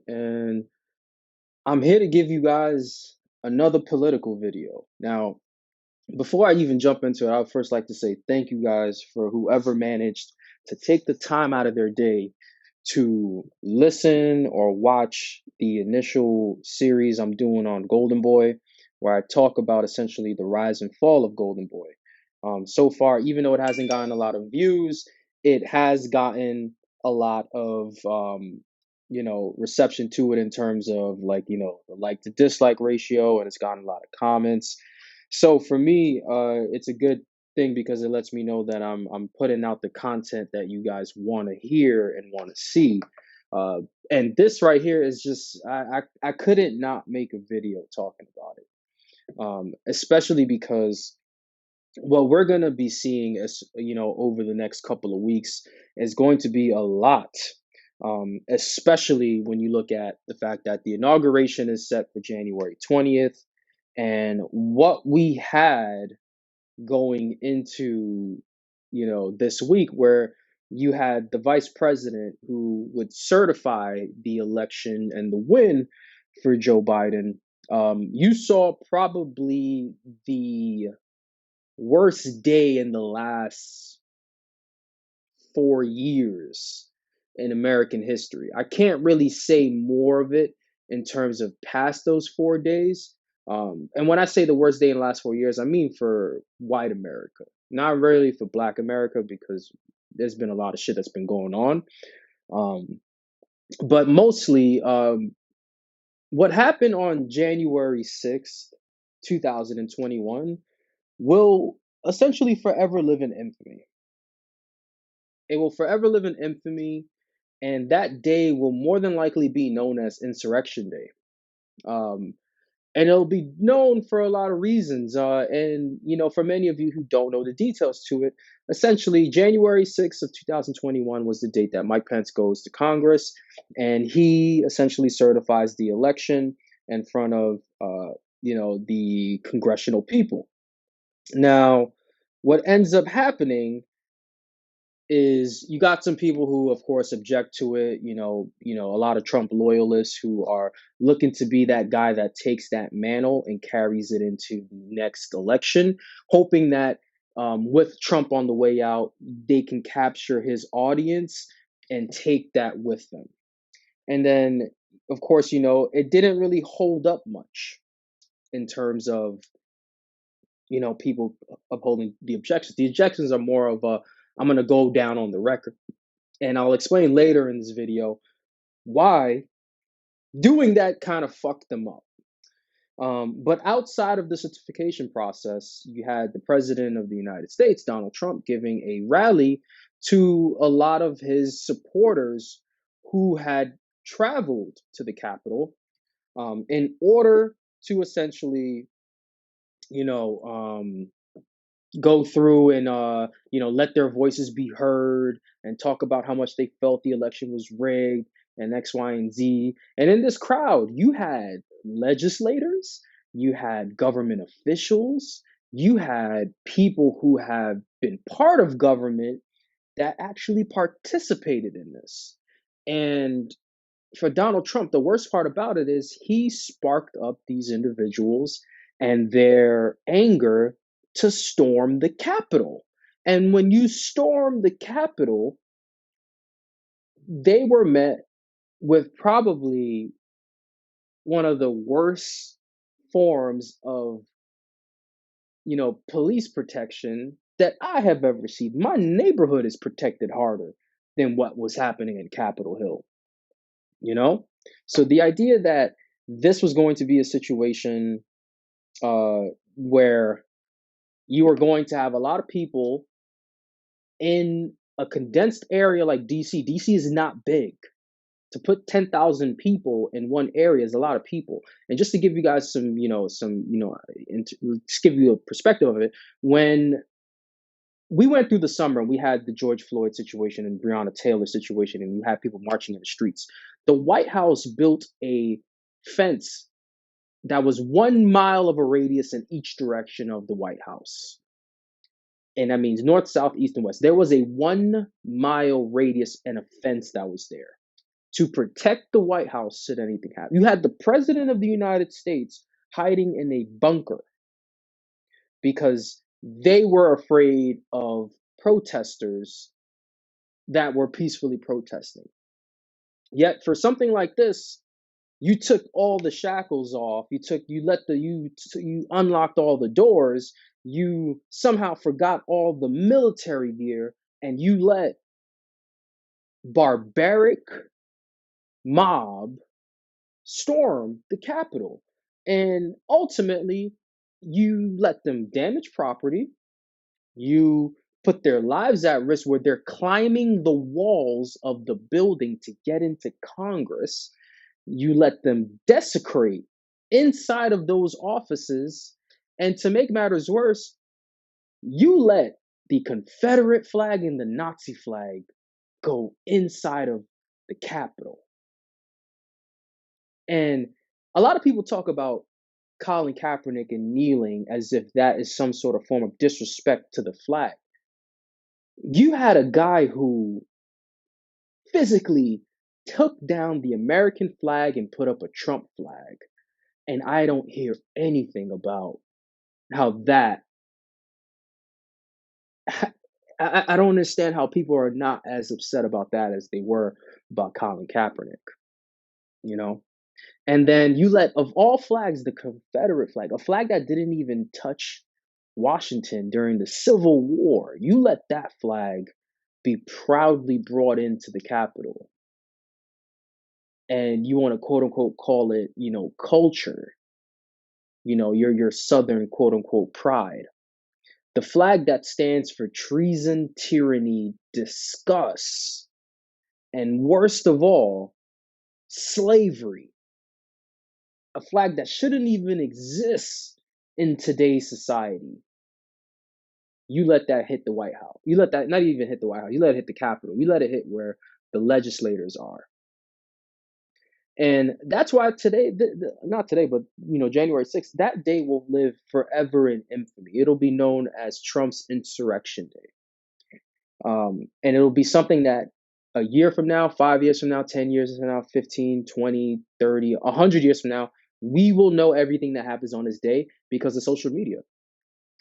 and I'm here to give you guys another political video. Now, before I even jump into it, I would first like to say thank you guys for whoever managed to take the time out of their day to listen or watch the initial series I'm doing on Golden Boy, where I talk about essentially the rise and fall of Golden Boy. So far, even though it hasn't gotten a lot of views, it has gotten a lot of reception to it in terms of like the like to dislike ratio, and it's gotten a lot of comments. So for me, it's a good thing because it lets me know that I'm putting out the content that you guys want to hear and want to see. Uh, and this right here is just I couldn't not make a video talking about it, especially because what we're gonna be seeing as over the next couple of weeks is going to be a lot. Especially when you look at the fact that the inauguration is set for January 20th, and what we had going into this week, where you had the vice president who would certify the election and the win for Joe Biden. You saw probably the worst day in the last 4 years in American history. I can't really say more of it in terms of past those 4 days. And when I say the worst day in the last 4 years, I mean for white America, not really for Black America, because there's been a lot of shit that's been going on. Um, but mostly, what happened on January 6th, 2021, will essentially forever live in infamy. It will forever live in infamy, and that day will more than likely be known as Insurrection Day. Um, and it'll be known for a lot of reasons. And for many of you who don't know the details to it, essentially January 6th of 2021 was the date that Mike Pence goes to Congress, and he essentially certifies the election in front of the congressional people. Now, what ends up happening is you got some people who of course object to it, a lot of Trump loyalists who are looking to be that guy that takes that mantle and carries it into the next election, hoping that with Trump on the way out, they can capture his audience and take that with them. And then of course, it didn't really hold up much in terms of people upholding the objections. The objections are more of a, I'm going to go down on the record, and I'll explain later in this video why doing that kind of fucked them up. But outside of the certification process, you had the president of the United States, Donald Trump, giving a rally to a lot of his supporters who had traveled to the Capitol in order to essentially, you know, um, go through and let their voices be heard and talk about how much they felt the election was rigged and X, Y, and Z. And in this crowd, you had legislators, you had government officials, you had people who have been part of government that actually participated in this. And for Donald Trump, the worst part about it is he sparked up these individuals and their anger to storm the Capitol. And when you storm the Capitol, they were met with probably one of the worst forms of, police protection that I have ever seen. My neighborhood is protected harder than what was happening in Capitol Hill. you know so the idea that this was going to be a situation uh where you are going to have a lot of people in a condensed area like DC is not big. To put 10,000 people in one area is a lot of people. And just to give you guys just give you a perspective of it, when we went through the summer, we had the George Floyd situation and Breonna Taylor situation, and you had people marching in the streets. The White House built a fence that was 1 mile of a radius in each direction of the White House. And that means north, south, east, and west. There was a 1 mile radius and a fence that was there. to protect the White House should anything happen. You had the President of the United States hiding in a bunker because they were afraid of protesters that were peacefully protesting. Yet for something like this, you took all the shackles off. You unlocked all the doors. You somehow forgot all the military gear, and you let barbaric mob storm the Capitol. And ultimately, you let them damage property. You put their lives at risk where they're climbing the walls of the building to get into Congress. You let them desecrate inside of those offices. And to make matters worse, you let the Confederate flag and the Nazi flag go inside of the Capitol. And a lot of people talk about Colin Kaepernick and kneeling as if that is some sort of form of disrespect to the flag. You had a guy who physically took down the American flag and put up a Trump flag. And I don't hear anything about how that. I don't understand how people are not as upset about that as they were about Colin Kaepernick, you know? And then you let, of all flags, the Confederate flag, a flag that didn't even touch Washington during the Civil War, you let that flag be proudly brought into the Capitol. And you want to quote unquote call it, culture, your Southern quote unquote pride. The flag that stands for treason, tyranny, disgust, and worst of all, slavery. A flag that shouldn't even exist in today's society. You let that hit the White House. You let that not even hit the White House. You let it hit the Capitol. You let it hit where the legislators are. And that's why today, not today, but January 6th, that day will live forever in infamy. It'll be known as Trump's Insurrection Day. And it'll be something that a year from now, 5 years from now, 10 years from now, 15, 20, 30, 100 years from now, we will know everything that happens on this day because of social media.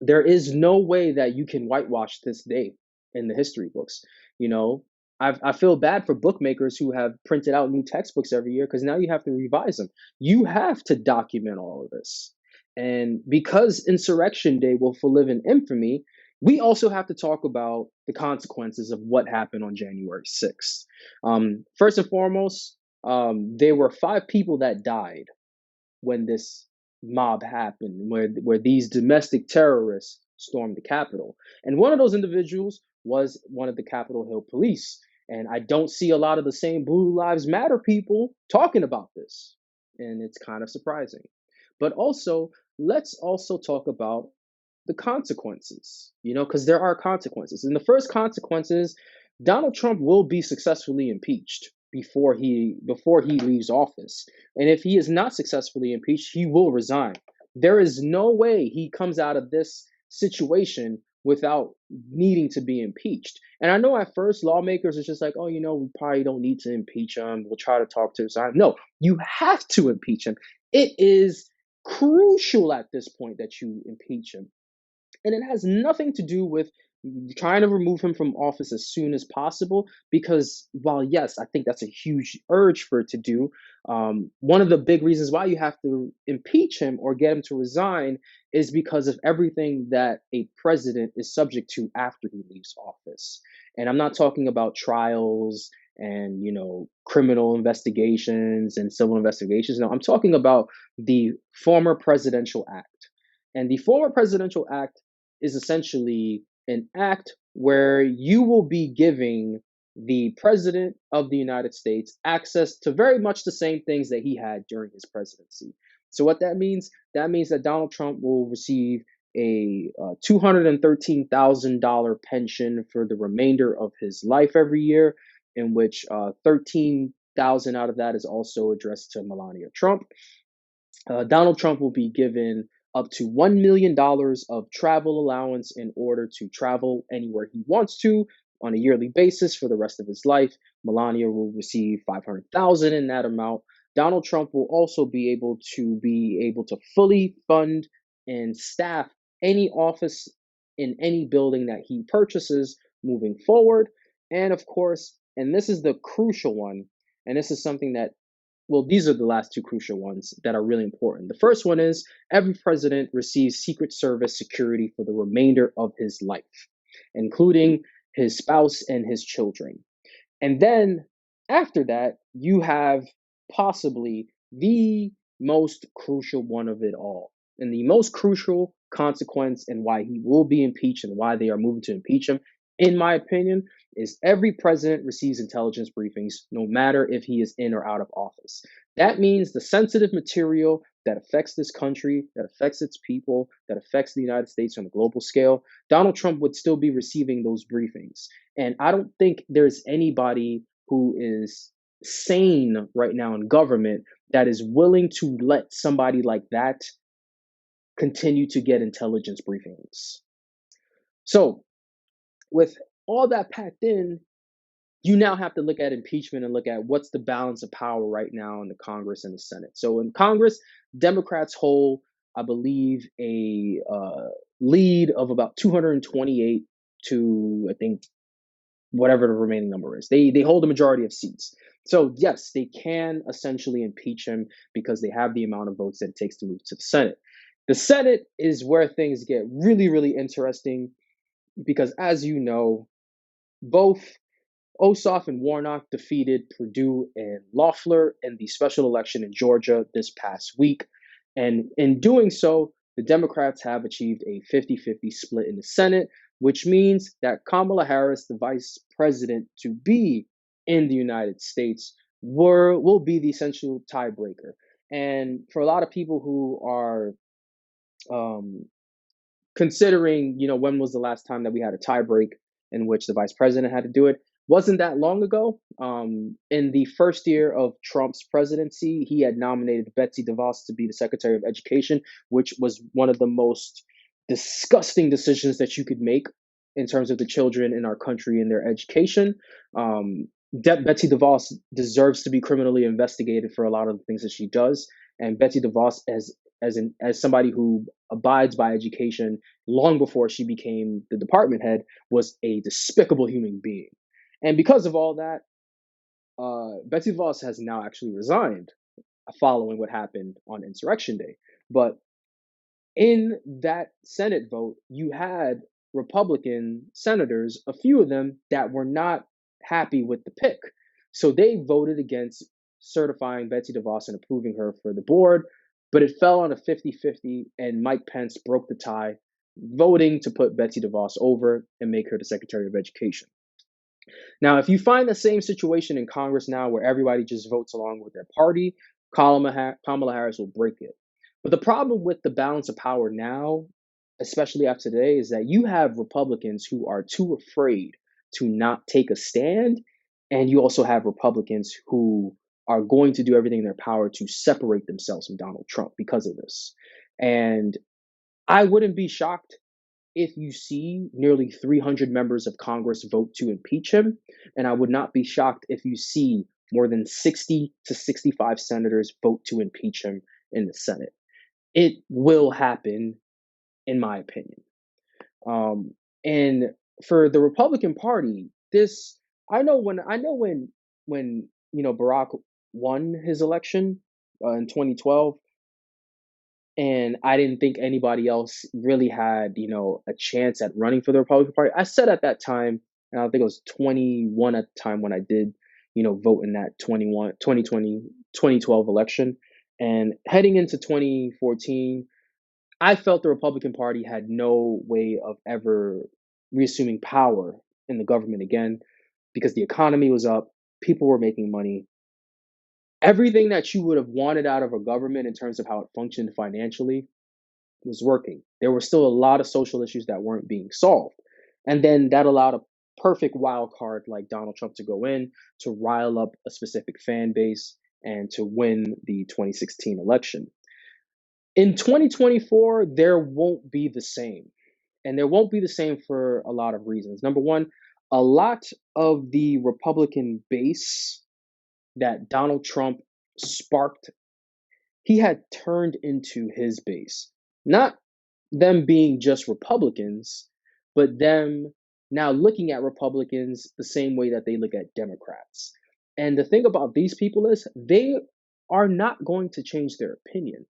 There is no way that you can whitewash this day in the history books. You know, I feel bad for bookmakers who have printed out new textbooks every year because now you have to revise them. You have to document all of this. And because Insurrection Day will live in infamy, we also have to talk about the consequences of what happened on January 6th. First and foremost, there were 5 people that died when this mob happened, where these domestic terrorists stormed the Capitol. And one of those individuals was one of the Capitol Hill police. And I don't see a lot of the same Blue Lives Matter people talking about this. And it's kind of surprising. But also, let's also talk about the consequences, because there are consequences. And the first consequence is Donald Trump will be successfully impeached before he leaves office. And if he is not successfully impeached, he will resign. There is no way he comes out of this situation without needing to be impeached. And I know at first lawmakers are just like, oh, we probably don't need to impeach him. We'll try to talk to his side. No, you have to impeach him. It is crucial at this point that you impeach him. And it has nothing to do with trying to remove him from office as soon as possible, because while yes, I think that's a huge urge for it to do, one of the big reasons why you have to impeach him or get him to resign is because of everything that a president is subject to after he leaves office. And I'm not talking about trials and criminal investigations and civil investigations. No, I'm talking about the former Presidential Act. And the former Presidential Act is essentially an act where you will be giving the president of the United States access to very much the same things that he had during his presidency. So what that means that Donald Trump will receive a $213,000 pension for the remainder of his life every year, in which 13,000 out of that is also addressed to Melania Trump. Donald Trump will be given up to $1 million of travel allowance in order to travel anywhere he wants to on a yearly basis for the rest of his life. Melania will receive 500,000 in that amount. Donald Trump will also be able to fully fund and staff any office in any building that he purchases moving forward. And of course, and this is the crucial one, and this is something that, well, these are the last two crucial ones that are really important. The first one is every president receives Secret Service security for the remainder of his life, including his spouse and his children. And then after that, you have possibly the most crucial one of it all. And the most crucial consequence and why he will be impeached and why they are moving to impeach him, in my opinion, is every president receives intelligence briefings, no matter if he is in or out of office. That means the sensitive material that affects this country, that affects its people, that affects the United States on a global scale, Donald Trump would still be receiving those briefings. And I don't think there's anybody who is sane right now in government that is willing to let somebody like that continue to get intelligence briefings. So, with all that packed in, you now have to look at impeachment and look at what's the balance of power right now in the Congress and the Senate. So, in Congress, Democrats hold, I believe, a lead of about 228 to, I think, whatever the remaining number is. They hold a majority of seats. So yes, they can essentially impeach him because they have the amount of votes that it takes to move to the Senate. The Senate is where things get really, really interesting because, as you know, both Ossoff and Warnock defeated Perdue and Loeffler in the special election in Georgia this past week. And in doing so, the Democrats have achieved a 50-50 split in the Senate, which means that Kamala Harris, the vice president to be in the United States, will be the essential tiebreaker. And for a lot of people who are um, considering, when was the last time that we had a tiebreak in which the vice president had to do it? Wasn't that long ago. In the first year of Trump's presidency, he had nominated Betsy DeVos to be the Secretary of Education, which was one of the most disgusting decisions that you could make in terms of the children in our country and their education. Betsy DeVos deserves to be criminally investigated for a lot of the things that she does. And Betsy DeVos, as somebody who abides by education long before she became the department head, was a despicable human being. And because of all that, Betsy DeVos has now actually resigned following what happened on Insurrection Day. But in that Senate vote, you had Republican senators, a few of them, that were not happy with the pick. So they voted against certifying Betsy DeVos and approving her for the board, but it fell on a 50-50, and Mike Pence broke the tie, voting to put Betsy DeVos over and make her the Secretary of Education. Now, if you find the same situation in Congress now where everybody just votes along with their party, Kamala Harris will break it. But the problem with the balance of power now, especially after today, is that you have Republicans who are too afraid to not take a stand. And you also have Republicans who are going to do everything in their power to separate themselves from Donald Trump because of this. And I wouldn't be shocked if you see nearly 300 members of Congress vote to impeach him. And I would not be shocked if you see more than 60 to 65 senators vote to impeach him in the Senate. It will happen, in my opinion. And for the Republican Party, this I know when Barack won his election in 2012, and I didn't think anybody else really had a chance at running for the Republican Party. I said at that time, and I think it was 21 at the time when I did vote in that 2012 election, and heading into 2014. I felt the Republican Party had no way of ever reassuming power in the government again because the economy was up, people were making money. Everything that you would have wanted out of a government in terms of how it functioned financially was working. There were still a lot of social issues that weren't being solved. And then that allowed a perfect wild card like Donald Trump to go in to rile up a specific fan base and to win the 2016 election. In 2024, there won't be the same. And there won't be the same for a lot of reasons. Number one, A lot of the Republican base that Donald Trump sparked, he had turned into his base. Not them being just Republicans, but them now looking at Republicans the same way that they look at Democrats. And the thing about these people is they are not going to change their opinion.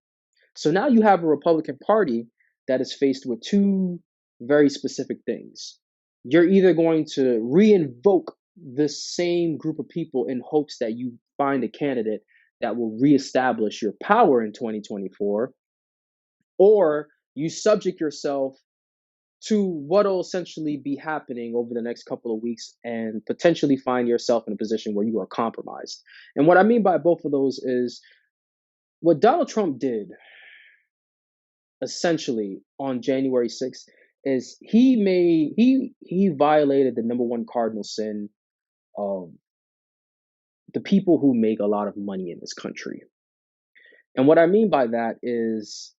So now you have a Republican Party that is faced with two very specific things. You're either going to reinvoke the same group of people in hopes that you find a candidate that will reestablish your power in 2024, or you subject yourself to what will essentially be happening over the next couple of weeks and potentially find yourself in a position where you are compromised. And what I mean by both of those is what Donald Trump did essentially on January 6th is he violated the number one cardinal sin of the people who make a lot of money in this country. And what I mean by that is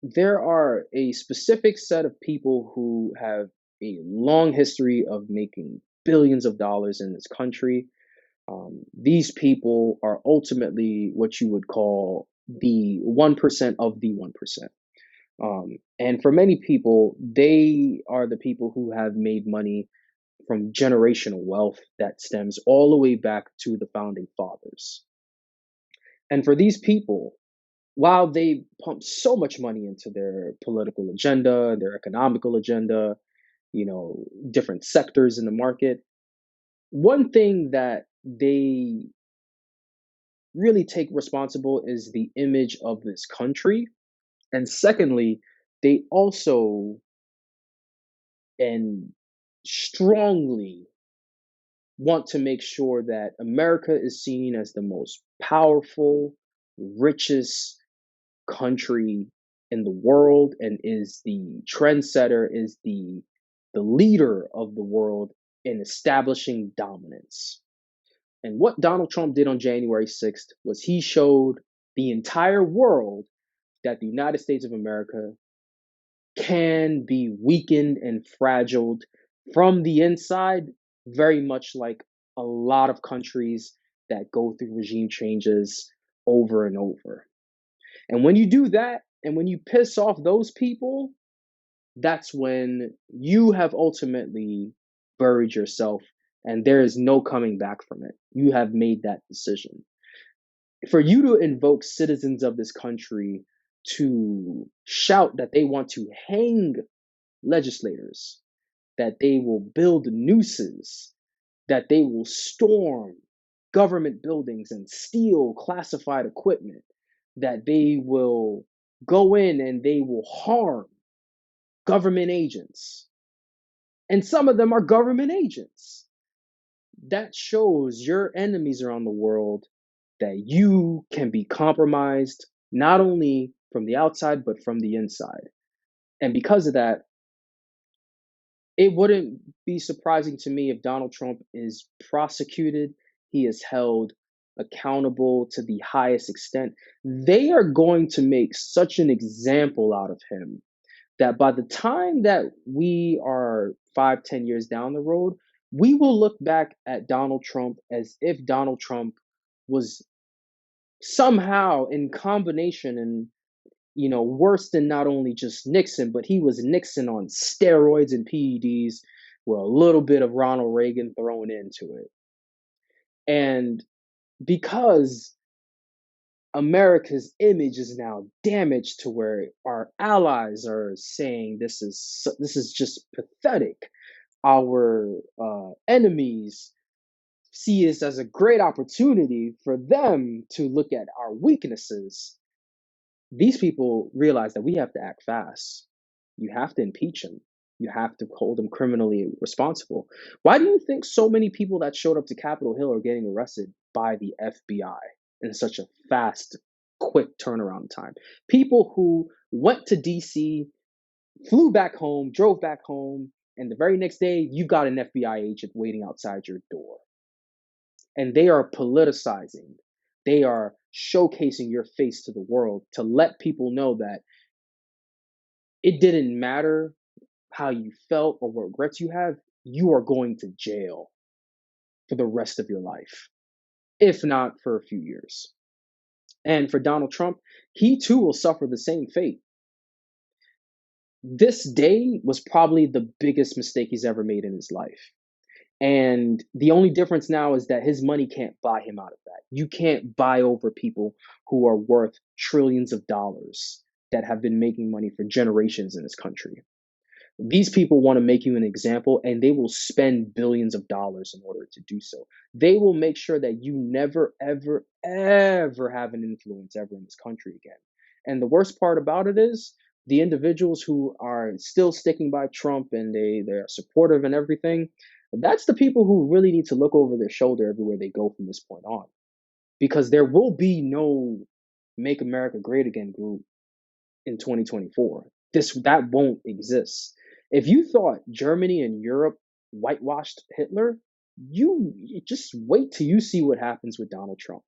there are a specific set of people who have a long history of making billions of dollars in this country. These people are ultimately what you would call the 1% of the 1%. And for many people, they are the people who have made money from generational wealth that stems all the way back to the founding fathers. And for these people, while they pump so much money into their political agenda, their economical agenda, different sectors in the market, one thing that they really take responsible is the image of this country. And secondly, they also and strongly want to make sure that America is seen as the most powerful, richest country in the world and is the trendsetter, is the leader of the world in establishing dominance. And what Donald Trump did on January 6th was he showed the entire world that the United States of America can be weakened and fragiled from the inside, very much like a lot of countries that go through regime changes over and over. And when you do that, and when you piss off those people, that's when you have ultimately buried yourself and there is no coming back from it. You have made that decision. For you to invoke citizens of this country to shout that they want to hang legislators, that they will build nooses, that they will storm government buildings and steal classified equipment, that they will go in and they will harm government agents. And some of them are government agents. That shows your enemies around the world that you can be compromised, not only from the outside, but from the inside. And because of that, it wouldn't be surprising to me if Donald Trump is prosecuted, he is held accountable to the highest extent. They are going to make such an example out of him that by the time that we are 5, 10 years down the road, we will look back at Donald Trump as if Donald Trump was somehow in combination and worse than not only just Nixon, but he was Nixon on steroids and PEDs with a little bit of Ronald Reagan thrown into it. And because America's image is now damaged to where our allies are saying this is just pathetic. Our enemies see this as a great opportunity for them to look at our weaknesses. These people realize that we have to act fast. You have to impeach him. You have to hold him criminally responsible. Why do you think so many people that showed up to Capitol Hill are getting arrested by the FBI in such a fast, quick turnaround time? People who went to DC, flew back home, drove back home, and the very next day, you got an FBI agent waiting outside your door. And they are politicizing. They are showcasing your face to the world to let people know that it didn't matter how you felt or what regrets you have. you are going to jail for the rest of your life, if not for a few years. And for Donald Trump, he too will suffer the same fate. This day was probably the biggest mistake he's ever made in his life. And the only difference now is that his money can't buy him out of that. You can't buy over people who are worth trillions of dollars that have been making money for generations in this country. These people want to make you an example, and they will spend billions of dollars in order to do so. They will make sure that you never, ever, ever have an influence ever in this country again. And the worst part about it is the individuals who are still sticking by Trump and they're supportive and everything, that's the people who really need to look over their shoulder everywhere they go from this point on. Because there will be no Make America Great Again group in 2024. That won't exist. If you thought Germany and Europe whitewashed Hitler, you just wait till you see what happens with Donald Trump.